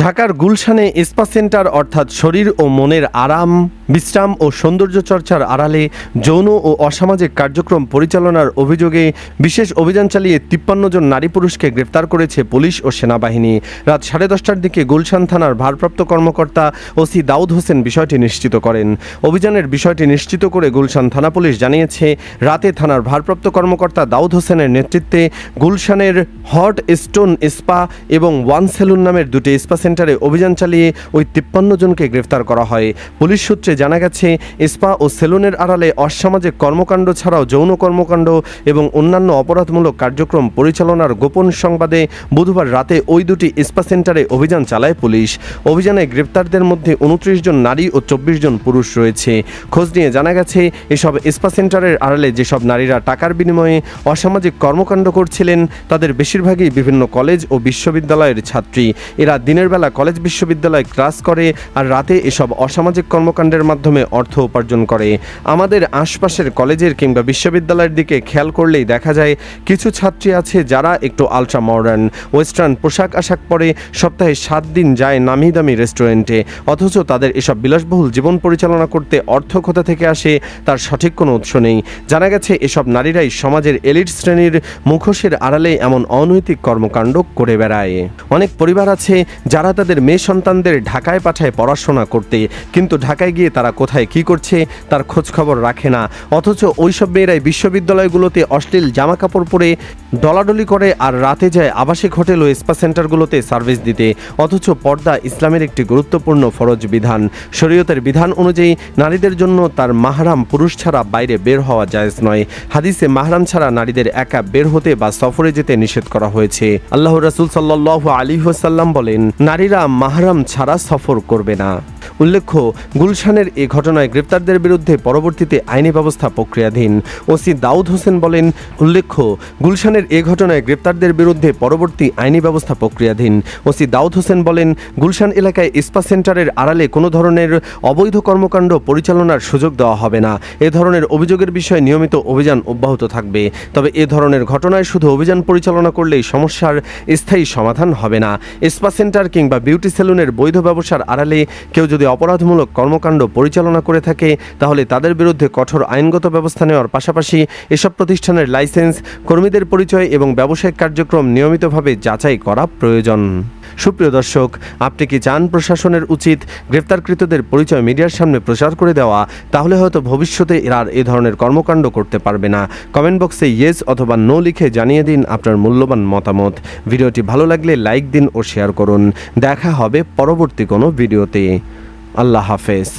ঢাকার গুলশানে spa centre অর্থাৎ শরীর ও মনের আরাম, বিশ্রাম ও সৌন্দর্য চর্চার আড়ালে যৌন ও অসামাজিক কার্যক্রম পরিচালনার অভিযোগে বিশেষ অভিযান চালিয়ে 53 জন নারী পুরুষকে গ্রেফতার করেছে পুলিশ ও সেনাবাহিনী। রাত 10:30টার দিকে গুলশান থানার ভারপ্রাপ্ত কর্মকর্তা ওসি দাউদ হোসেন বিষয়টি নিশ্চিত করেন। অভিযানের বিষয়টি নিশ্চিত করে গুলশান থানা পুলিশ জানিয়েছে, রাতে থানার ভারপ্রাপ্ত কর্মকর্তা দাউদ হোসেনের নেতৃত্বে গুলশানের হট স্টোন স্পা এবং ওয়ান সেলুন নামের দুটি স্পা সেন্টারে অভিযান চালিয়ে ওই 53 জনকে গ্রেফতার করা হয়। পুলিশ সূত্রে জানা গেছে, স্পা ও সেলুনের আড়ালে অসামাজিক কর্মকাণ্ড ছাড়াও যৌন কর্মকাণ্ড এবং অন্যান্য অপরাধমূলক কার্যক্রম পরিচালনার গোপন সংবাদে বুধবার রাতে ওই দুটি স্পা সেন্টারে অভিযান চালায় পুলিশ। অভিযানে গ্রেপ্তারদের মধ্যে 29 জন নারী ও 24 জন পুরুষ রয়েছে। খোঁজ নিয়ে জানা গেছে, এসব স্পা সেন্টারের আড়ালে যেসব নারীরা টাকার বিনিময়ে অসামাজিক কর্মকাণ্ড করছিলেন তাদের বেশিরভাগই বিভিন্ন কলেজ ও বিশ্ববিদ্যালয়ের ছাত্রী। এরা দিনের বেলা কলেজ বিশ্ববিদ্যালয় ক্লাস করে আর রাতে এসব অসামাজিক কর্মকাণ্ডের মাধ্যমে অর্থ উপার্জন করে। আমাদের আশপাশের কলেজের কিংবা বিশ্ববিদ্যালয়ের দিকে খেয়াল করলেই দেখা যায় কিছু ছাত্রী আছে যারা একটু আলট্রা মডার্ন ওয়েস্টার্ন পোশাক আশাক পরে সপ্তাহে 7 দিন যায় নামি দামি রেস্টুরেন্টে, অথচ তাদের এসব বিলাসবহুল জীবন পরিচালনা করতে অর্থ কোথা থেকে আসে তার সঠিক কোনো উৎস নেই। জানা গেছে, এসব নারীরাই সমাজের এলিট শ্রেণীর মুখোশের আড়ালে এমন অনৈতিক কর্মকাণ্ড করে বেড়ায়। অনেক পরিবার আছে যারা তাদের মেয়ে সন্তানদের ঢাকায় পাঠায় পড়াশোনা করতে, কিন্তু ঢাকায় গিয়ে তারা কোথায় কি করছে তার খোঁজ খবর রাখে না, অথচ ওইসব মেয়েরাই বিশ্ববিদ্যালয়গুলোতে অশ্লীল জামা কাপড় পরে ডলাডলি করে আর রাতে যায় আবাসিক হোটেল ও স্পা সেন্টারগুলোতে সার্ভিস দিতে। অথচ পর্দা ইসলামের একটি গুরুত্বপূর্ণ ফরজ বিধান। শরীয়তের বিধান অনুযায়ী নারীদের জন্য তার মাহরাম পুরুষ ছাড়া বাইরে বের হওয়া জায়েজ নয়। হাদিসে মাহরাম ছাড়া নারীদের একা বের হতে বা সফরে যেতে নিষেধ করা হয়েছে। আল্লাহর রাসূল সাল্লাল্লাহু আলাইহি ওয়াসাল্লাম বলেন, নারীরা মাহরাম ছাড়া সফর করবে না। উল্লেখ্য, গুলশানের এ ঘটনায় গ্রেপ্তারদের বিরুদ্ধে পরবর্তীতে আইনি ব্যবস্থা প্রক্রিয়াধীন। ওসি দাউদ হোসেন বলেন, গুলশানের এ ঘটনায় গ্রেপ্তারদের বিরুদ্ধে পরবর্তী আইনি ব্যবস্থা প্রক্রিয়াধীন। ওসি দাউদ হোসেন বলেন, গুলশান এলাকায় স্পা সেন্টারের আড়ালে কোনো ধরনের অবৈধ কর্মকাণ্ড পরিচালনার সুযোগ দেওয়া হবে না। এ ধরনের অভিযোগের বিষয়ে নিয়মিত অভিযান অব্যাহত থাকবে। তবে এ ধরনের ঘটনায় শুধু অভিযান পরিচালনা করলেই সমস্যার স্থায়ী সমাধান হবে না। স্পা সেন্টার কিংবা বিউটি সেলুনের বৈধ ব্যবসার আড়ালে কেউ যদি অপরাধমূলক কর্মকাণ্ড পরিচালনা করে থাকে তাহলে তাদের বিরুদ্ধে কঠোর আইনগত ব্যবস্থা নেওয়ার পাশাপাশি এসব প্রতিষ্ঠানের লাইসেন্স, কর্মীদের পরিচয় এবং ব্যবসায়িক কার্যক্রম নিয়মিতভাবে যাচাই করা প্রয়োজন। সুপ্রিয় দর্শক, আপনি কি চান প্রশাসনের উচিত গ্রেপ্তারকৃতদের পরিচয় মিডিয়ার সামনে প্রচার করে দেওয়া? তাহলে হয়তো ভবিষ্যতে এরা আর এ ধরনের কর্মকাণ্ড করতে পারবে না। কমেন্ট বক্সে ইয়েস অথবা নো লিখে জানিয়ে দিন আপনার মূল্যবান মতামত। ভিডিওটি ভালো লাগলে লাইক দিন ও শেয়ার করুন। দেখা হবে পরবর্তী কোনো ভিডিওতে। আল্লাহ হাফেজ।